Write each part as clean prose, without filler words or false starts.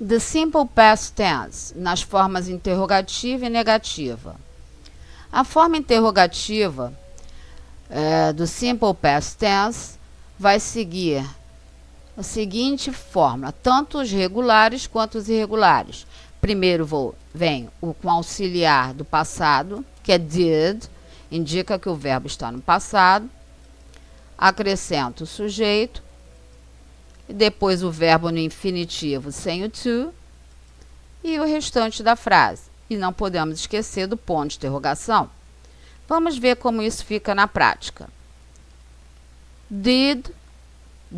The simple past tense, nas formas interrogativa e negativa. A forma interrogativa do simple past tense vai seguir a seguinte fórmula, tanto os regulares quanto os irregulares. Primeiro vem com auxiliar do passado, que é did, indica que o verbo está no passado. Acrescento o sujeito, e depois o verbo no infinitivo sem o to, e o restante da frase. E não podemos esquecer do ponto de interrogação. Vamos ver como isso fica na prática. Did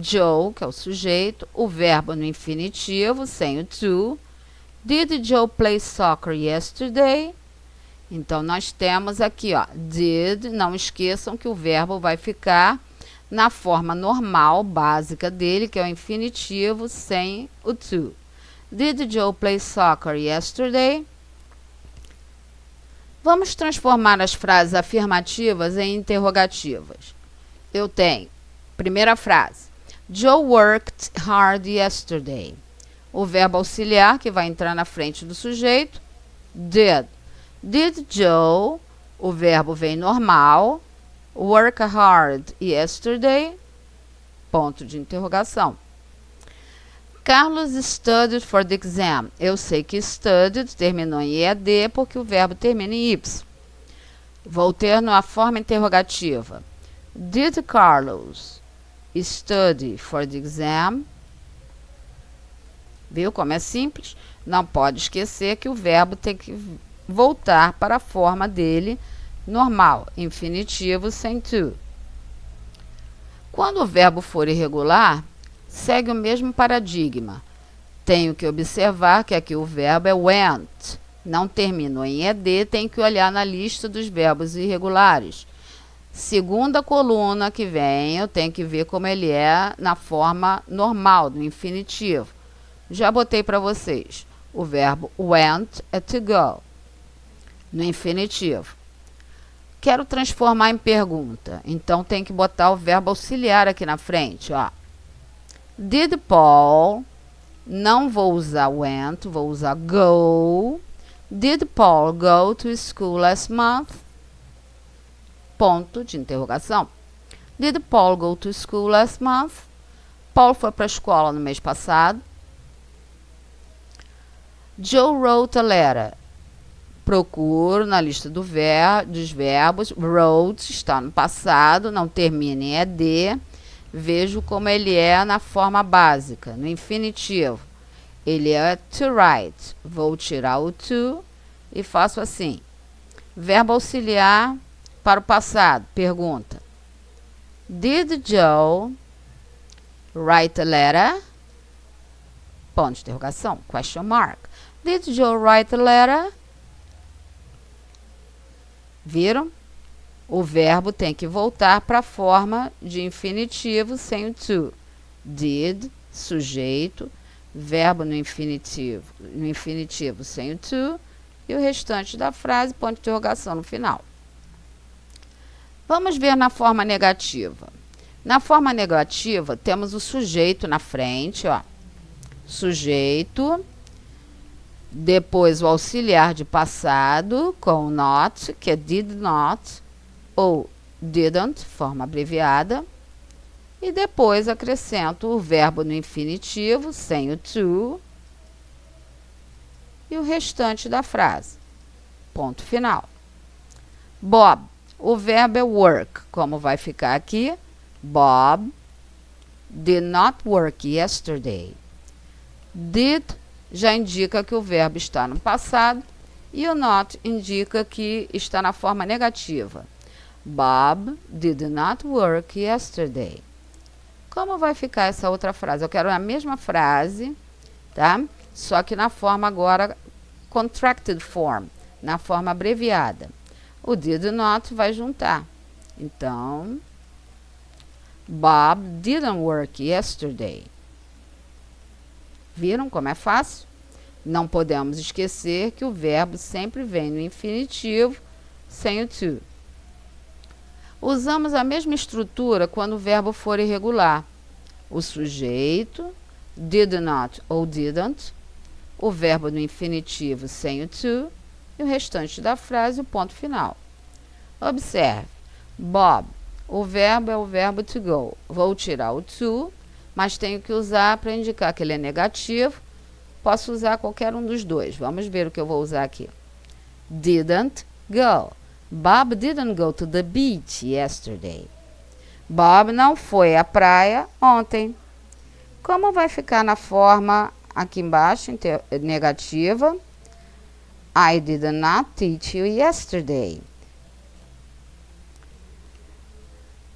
Joe, que é o sujeito, o verbo no infinitivo sem o to. Did Joe play soccer yesterday? Então, nós temos aqui, ó, did, não esqueçam que o verbo vai ficar na forma normal, básica dele, que é o infinitivo sem o to. Did Joe play soccer yesterday? Vamos transformar as frases afirmativas em interrogativas. Eu tenho, primeira frase, Joe worked hard yesterday. O verbo auxiliar, que vai entrar na frente do sujeito, did. Did Joe, o verbo vem normal, work hard yesterday, ponto de interrogação. Carlos studied for the exam. Eu sei que studied terminou em EAD porque o verbo termina em Y. Vou ter na forma interrogativa. Did Carlos study for the exam? Viu como é simples? Não pode esquecer que o verbo tem que voltar para a forma dele normal, infinitivo sem to. Quando o verbo for irregular, segue o mesmo paradigma. Tenho que observar que aqui o verbo é went, não terminou em ED, tem que olhar na lista dos verbos irregulares. Segunda coluna que vem, eu tenho que ver como ele é na forma normal, do infinitivo. Já botei para vocês. O verbo went é to go, no infinitivo. Quero transformar em pergunta, então tem que botar o verbo auxiliar aqui na frente, ó. Did Paul, não vou usar went, vou usar go. Did Paul go to school last month? Ponto de interrogação. Did Paul go to school last month? Paul foi para a escola no mês passado. Joe wrote a letter. Procuro na lista dos verbos. Wrote está no passado, não termina em ED. Vejo como ele é na forma básica, no infinitivo. Ele é to write. Vou tirar o to e faço assim. Verbo auxiliar para o passado. Pergunta. Did Joe write a letter? Ponto de interrogação. Question mark. Did Joe write a letter? Viram? O verbo tem que voltar para a forma de infinitivo sem o to. Did, sujeito, verbo no infinitivo sem o to e o restante da frase, ponto de interrogação no final. Vamos ver na forma negativa. Na forma negativa, temos o sujeito na frente, ó. Sujeito, depois o auxiliar de passado com o not, que é did not, ou didn't, forma abreviada, e depois acrescento o verbo no infinitivo, sem o to, e o restante da frase. Ponto final. Bob, o verbo é work, como vai ficar aqui? Bob did not work yesterday. Did já indica que o verbo está no passado e o not indica que está na forma negativa. Bob did not work yesterday. Como vai ficar essa outra frase? Eu quero a mesma frase, tá? Só que na forma agora contracted form, na forma abreviada. O did not vai juntar. Então, Bob didn't work yesterday. Viram como é fácil? Não podemos esquecer que o verbo sempre vem no infinitivo sem o to. Usamos a mesma estrutura quando o verbo for irregular. O sujeito, did not ou didn't, o verbo no infinitivo sem o to e o restante da frase, o ponto final. Observe, Bob, o verbo é o verbo to go. Vou tirar o to, mas tenho que usar para indicar que ele é negativo. Posso usar qualquer um dos dois. Vamos ver o que eu vou usar aqui. Didn't go. Bob didn't go to the beach yesterday. Bob não foi à praia ontem. Como vai ficar na forma aqui embaixo, negativa? I did not teach you yesterday.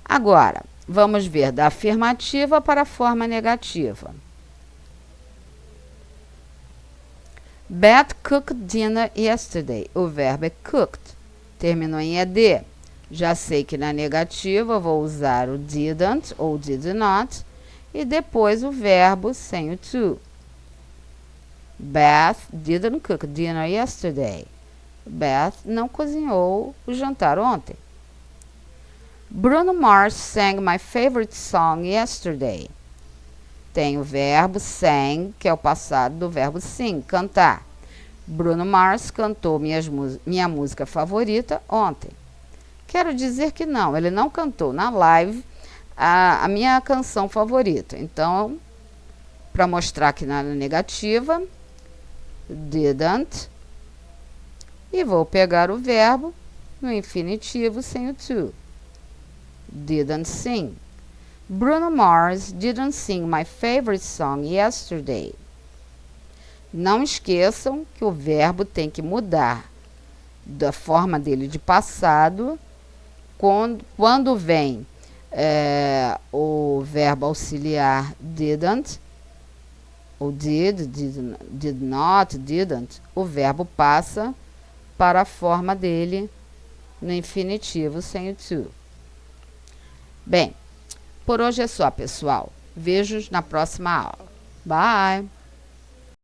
Agora, vamos ver da afirmativa para a forma negativa. Beth cooked dinner yesterday. O verbo é cooked. Terminou em ed. Já sei que na negativa vou usar o didn't ou did not e depois o verbo sem o to. Beth didn't cook dinner yesterday. Beth não cozinhou o jantar ontem. Bruno Mars sang my favorite song yesterday. Tem o verbo sang, que é o passado do verbo sing, cantar. Bruno Mars cantou minha música favorita ontem. Quero dizer que não, ele não cantou na live a minha canção favorita. Então, para mostrar que na negativa, didn't, e vou pegar o verbo no infinitivo sem o to. Didn't sing. Bruno Mars didn't sing my favorite song yesterday. Não esqueçam que o verbo tem que mudar da forma dele de passado quando vem o verbo auxiliar didn't, ou did not, didn't, o verbo passa para a forma dele no infinitivo sem o to. Bem, por hoje é só, pessoal. Vejo-os na próxima aula. Bye!